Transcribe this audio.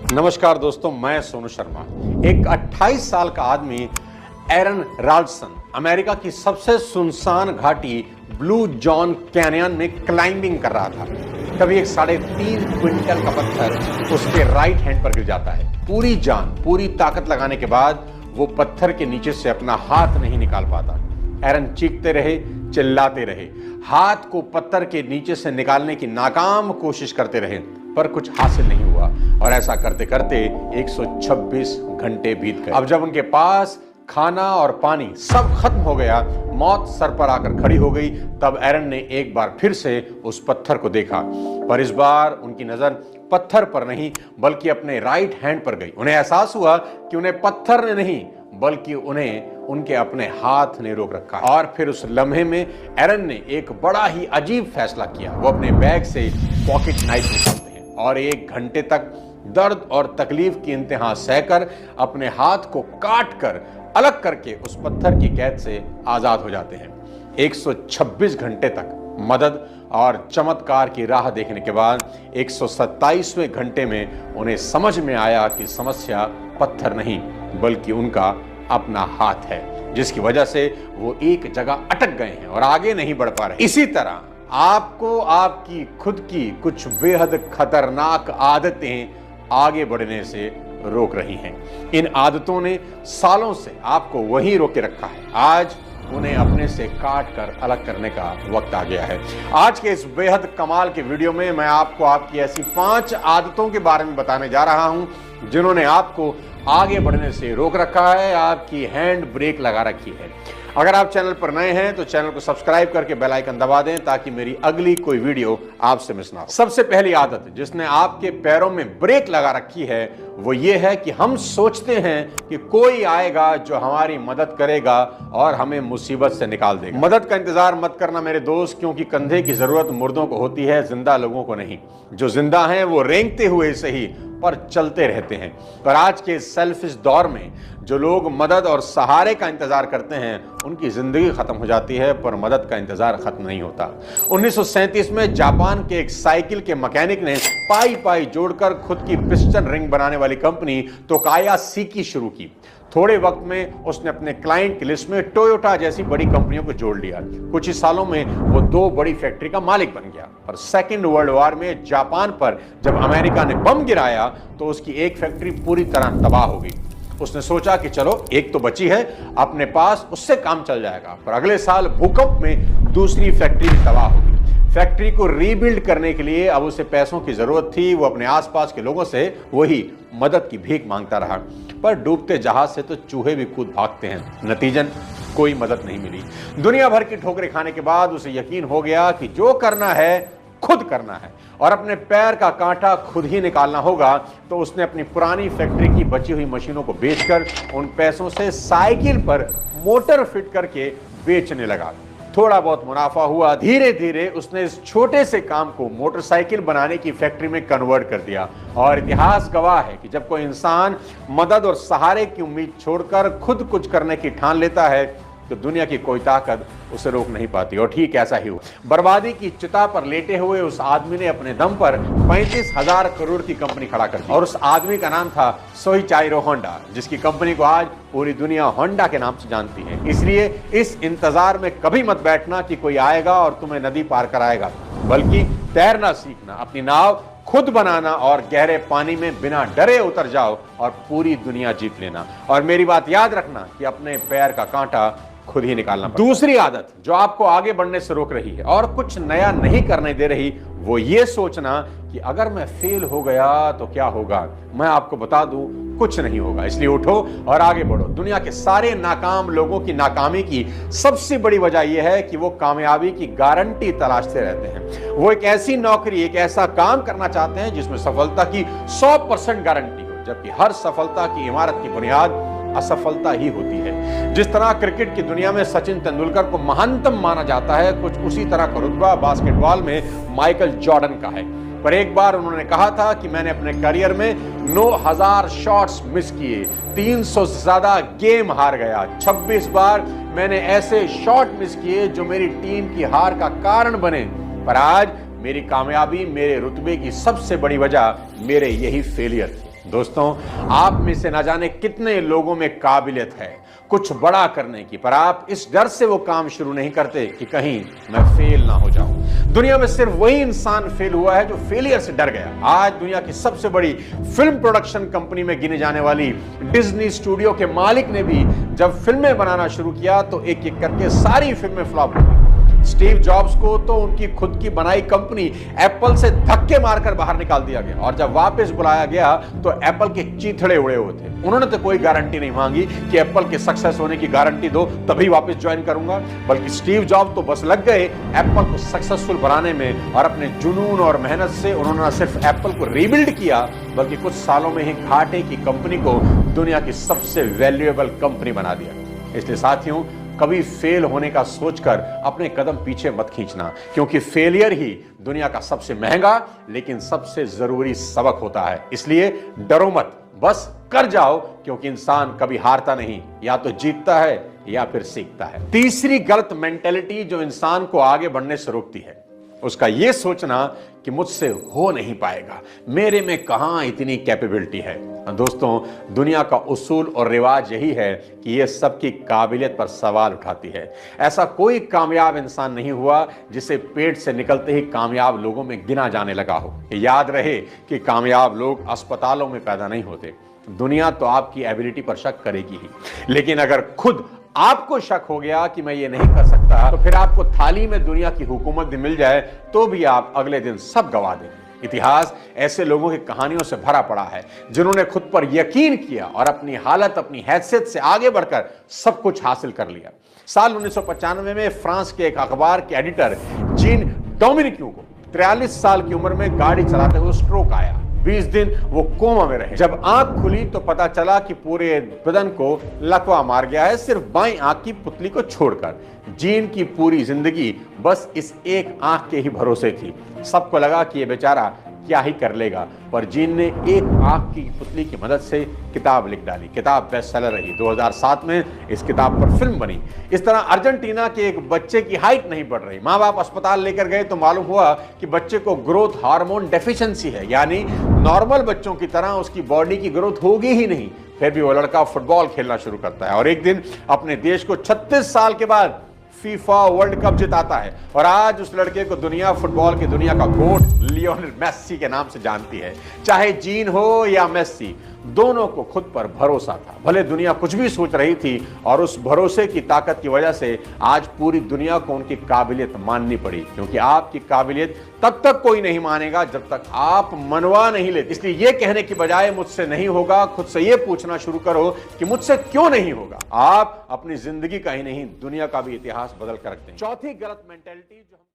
नमस्कार दोस्तों, मैं सोनू शर्मा। एक 28 साल का आदमी एरन राल्सन अमेरिका की सबसे सुनसान घाटी ब्लू जॉन कैनियन में क्लाइंबिंग कर रहा था। तभी एक 3.5 क्विंटल का पत्थर उसके राइट हैंड पर गिर जाता है। पूरी जान, पूरी ताकत लगाने के बाद वो पत्थर के नीचे से अपना हाथ नहीं निकाल पाता। एरन चीखते रहे, चिल्लाते रहे, हाथ को पत्थर के नीचे से निकालने की नाकाम कोशिश करते रहे, पर कुछ हासिल नहीं हुआ और ऐसा करते करते 126 घंटे बीत गए। अब जब उनके पास खाना और पानी सब खत्म हो गया, मौत सर पर आकर खड़ी हो गई, तब एरन ने एक बार फिर से उस पत्थर को देखा, पर इस बार उनकी नजर पत्थर पर नहीं बल्कि अपने राइट हैंड पर गई। उन्हें एहसास हुआ कि उन्हें पत्थर ने नहीं बल्कि उन्हें उनके अपने हाथ ने रोक रखा। और फिर उस लम्हे में एरन ने एक बड़ा ही अजीब फैसला किया। वो अपने बैग से पॉकेट नाइफ निकालते हैं और 1 घंटे तक दर्द और तकलीफ की इंतहा सहकर अपने हाथ को काट कर अलग करके उस पत्थर की कैद से आजाद हो जाते हैं। 126 घंटे तक मदद और चमत्कार की राह देखने के बाद 127वें घंटे में उन्हें समझ में आया कि समस्या पत्थर नहीं बल्कि उनका अपना हाथ है, जिसकी वजह से वो एक जगह अटक गए हैं और आगे नहीं बढ़ पा रहे। इसी तरह आपको आपकी खुद की कुछ बेहद खतरनाक आदतें आगे बढ़ने से रोक रही हैं। इन आदतों ने सालों से आपको वहीं रोके रखा है। आज उन्हें अपने से काट कर अलग करने का वक्त आ गया है। आज के इस बेहद कमाल के वीडियो में मैं आपको आपकी ऐसी 5 आदतों के बारे में बताने जा रहा हूं जिन्होंने आपको आगे बढ़ने से रोक रखा है, आपकी हैंड ब्रेक लगा रखी है। अगर आप चैनल पर नए हैं तो चैनल को सब्सक्राइब करके बेल आइकन दबा दें ताकि मेरी अगली कोई वीडियो आपसे मिस ना हो। सबसे पहली आदत जिसने आपके पैरों में ब्रेक लगा रखी है वो ये है कि हम सोचते हैं कि कोई आएगा जो हमारी मदद करेगा और हमें मुसीबत से निकाल देगा। मदद का इंतजार मत करना मेरे दोस्त, क्योंकि कंधे की जरूरत मुर्दों को होती है, जिंदा लोगों को नहीं। जो जिंदा हैं वो रेंगते हुए सही पर चलते रहते हैं। पर आज के सेल्फिश दौर में जो लोग मदद और सहारे का इंतजार करते हैं उनकी जिंदगी खत्म हो जाती है, पर मदद का इंतजार खत्म नहीं होता। 1937 में जापान के एक साइकिल के मैकेनिक ने पाई पाई जोड़कर खुद की पिस्टन रिंग बनाने वाली कंपनी तोकाया सीकी शुरू की। थोड़े वक्त में उसने अपने क्लाइंट की लिस्ट में टोयोटा जैसी बड़ी कंपनियों को जोड़ लिया। कुछ ही सालों में वो 2 बड़ी फैक्ट्री का मालिक बन गया। और सेकेंड वर्ल्ड वॉर में जापान पर जब अमेरिका ने बम गिराया तो उसकी एक फैक्ट्री पूरी तरह तबाह हो गई। उसने सोचा कि चलो एक तो बची है, अपने पास उससे काम चल जाएगा। पर अगले साल भूकंप में दूसरी फैक्ट्री भी तबाह हो गई। फैक्ट्री को रीबिल्ड करने के लिए अब उसे पैसों की जरूरत थी। वो अपने आसपास के लोगों से वही मदद की भीख मांगता रहा, पर डूबते जहाज से तो चूहे भी कूद भागते हैं। नतीजन कोई मदद नहीं मिली। दुनिया भर की ठोकरें खाने के बाद उसे यकीन हो गया कि जो करना है खुद करना है और अपने पैर का कांटा खुद ही निकालना होगा। तो उसने अपनी पुरानी फैक्ट्री की बची हुई मशीनों को बेचकर उन पैसों से साइकिल पर मोटर फिट करके बेचने लगा। थोड़ा बहुत मुनाफा हुआ। धीरे धीरे उसने इस छोटे से काम को मोटरसाइकिल बनाने की फैक्ट्री में कन्वर्ट कर दिया। और इतिहास गवाह है कि जब कोई इंसान मदद और सहारे की उम्मीद छोड़कर खुद कुछ करने की ठान लेता है तो दुनिया की कोई ताकत उसे रोक नहीं पाती। और ठीक ऐसा ही हुआ। बर्बादी की चिता पर लेटे हुए उस आदमी ने अपने दम पर 35,000 करोड़ की कंपनी खड़ा कर दी। और उस आदमी का नाम था सोइचाइरो होंडा, जिसकी कंपनी को आज पूरी दुनिया होंडा के नाम से जानती है। इसलिए इस इंतजार में कभी मत बैठना कि कोई आएगा और तुम्हें नदी पार कराएगा, बल्कि तैरना सीखना, अपनी नाव खुद बनाना और गहरे पानी में बिना डरे उतर जाओ और पूरी दुनिया जीत लेना। और मेरी बात याद रखना कि अपने पैर का कांटा खुद ही निकालना पड़ता है। दूसरी आदत जो आपको आगे बढ़ने से रोक रही है और कुछ नया नहीं करने दे रही वो ये सोचना कि अगर मैं फेल हो गया तो क्या होगा। मैं आपको बता दूं, कुछ नहीं होगा। इसलिए उठो और आगे बढ़ो। दुनिया के सारे नाकाम लोगों की नाकामी की सबसे बड़ी वजह यह है कि वो कामयाबी की गारंटी तलाशते रहते हैं। वो एक ऐसी नौकरी, एक ऐसा काम करना चाहते हैं जिसमें सफलता की 100% गारंटी हो, जबकि हर सफलता की इमारत की बुनियाद असफलता ही होती है। जिस तरह क्रिकेट की दुनिया में सचिन तेंदुलकर को महानतम माना जाता है, कुछ उसी तरह का रुतबा बास्केटबॉल में माइकल जॉर्डन का है। पर एक बार उन्होंने कहा था कि मैंने अपने करियर में 9000 शॉट्स मिस किए, 300 से ज्यादा गेम हार गया, 26 बार मैंने ऐसे शॉट मिस किए जो मेरी टीम की हार का कारण बने। पर आज मेरी कामयाबी, मेरे रुतबे की सबसे बड़ी वजह मेरे यही फेलियर थे। दोस्तों, आप में से ना जाने कितने लोगों में काबिलियत है कुछ बड़ा करने की, पर आप इस डर से वो काम शुरू नहीं करते कि कहीं मैं फेल ना हो जाऊं। दुनिया में सिर्फ वही इंसान फेल हुआ है जो फेलियर से डर गया। आज दुनिया की सबसे बड़ी फिल्म प्रोडक्शन कंपनी में गिने जाने वाली डिज्नी स्टूडियो के मालिक ने भी जब फिल्में बनाना शुरू किया तो एक एक करके सारी फिल्में फ्लॉप हो गई। स्टीव जॉब्स को तो उनकी खुद की बनाई कंपनी एप्पल से धक्के मारकर बाहर निकाल दिया गया और जब वापस बुलाया गया तो एप्पल के चीथड़े उड़े हुए थे। उन्होंने तो कोई गारंटी नहीं मांगी कि एप्पल के सक्सेस होने की गारंटी दो तभी वापस ज्वाइन करूंगा, बल्कि स्टीव जॉब्स तो बस लग गए एप्पल को सक्सेसफुल बनाने में और अपने जुनून और मेहनत से उन्होंने न सिर्फ एप्पल को रीबिल्ड किया बल्कि कुछ सालों में ही घाटे की कंपनी को दुनिया की सबसे वैल्यूएबल कंपनी बना दिया। इसलिए साथियों, कभी फेल होने का सोचकर अपने कदम पीछे मत खींचना, क्योंकि फेलियर ही दुनिया का सबसे महंगा लेकिन सबसे जरूरी सबक होता है। इसलिए डरो मत, बस कर जाओ, क्योंकि इंसान कभी हारता नहीं, या तो जीतता है या फिर सीखता है। तीसरी गलत मेंटेलिटी जो इंसान को आगे बढ़ने से रोकती है, उसका यह सोचना कि मुझसे हो नहीं पाएगा, मेरे में कहां इतनी कैपेबिलिटी है। दोस्तों, दुनिया का उसूल और रिवाज यही है कि यह सबकी काबिलियत पर सवाल उठाती है। ऐसा कोई कामयाब इंसान नहीं हुआ जिसे पेट से निकलते ही कामयाब लोगों में गिना जाने लगा हो। याद रहे कि कामयाब लोग अस्पतालों में पैदा नहीं होते। दुनिया तो आपकी एबिलिटी पर शक करेगी ही, लेकिन अगर खुद आपको शक हो गया कि मैं ये नहीं कर सकता, तो फिर आपको थाली में दुनिया की हुकूमत भी मिल जाए तो भी आप अगले दिन सब गवा देंगे। इतिहास ऐसे लोगों की कहानियों से भरा पड़ा है जिन्होंने खुद पर यकीन किया और अपनी हालत, अपनी हैसियत से आगे बढ़कर सब कुछ हासिल कर लिया। साल 1995 में फ्रांस के एक अखबार के एडिटर जीन डोमिनिक्यू को 43 साल की उम्र में गाड़ी चलाते हुए स्ट्रोक आया। 20 दिन वो कोमा में रहे। जब आंख खुली तो पता चला कि पूरे बदन को लकवा मार गया है, सिर्फ बाईं आंख की पुतली को छोड़कर। जीन की पूरी जिंदगी बस इस एक आंख के ही भरोसे थी। सबको लगा कि ये बेचारा क्या ही कर लेगा, पर जीन ने एक आंख की पुतली की मदद से किताब लिख डाली। किताब बेस्ट सेलर रही। 2007 में इस किताब पर फिल्म बनी। इस तरह अर्जेंटीना के एक बच्चे की हाइट नहीं बढ़ रही। माँ बाप अस्पताल लेकर गए तो मालूम हुआ कि बच्चे को ग्रोथ हार्मोन डेफिशिएंसी है, यानी नॉर्मल बच्चों की तरह उसकी बॉडी की ग्रोथ होगी ही नहीं। फिर भी वो लड़का फुटबॉल खेलना शुरू करता है और एक दिन अपने देश को 36 साल के बाद फीफा वर्ल्ड कप जिताता है। और आज उस लड़के को दुनिया, फुटबॉल की दुनिया का गोट लियोनेल मेस्सी के नाम से जानती है। चाहे जीन हो या मेस्सी, दोनों को खुद पर भरोसा था। भले दुनिया कुछ भी सोच रही थी, और उस भरोसे की ताकत की वजह से आज पूरी दुनिया को उनकी काबिलियत माननी पड़ी, क्योंकि आपकी काबिलियत तब तक कोई नहीं मानेगा जब तक आप मनवा नहीं लेते। इसलिए यह कहने की बजाय मुझसे नहीं होगा, खुद से यह पूछना शुरू करो कि मुझसे क्यों नहीं होगा। आप अपनी जिंदगी का ही नहीं, दुनिया का भी इतिहास बदल कर रखते हैं। चौथी गलत मेंटेलिटी जो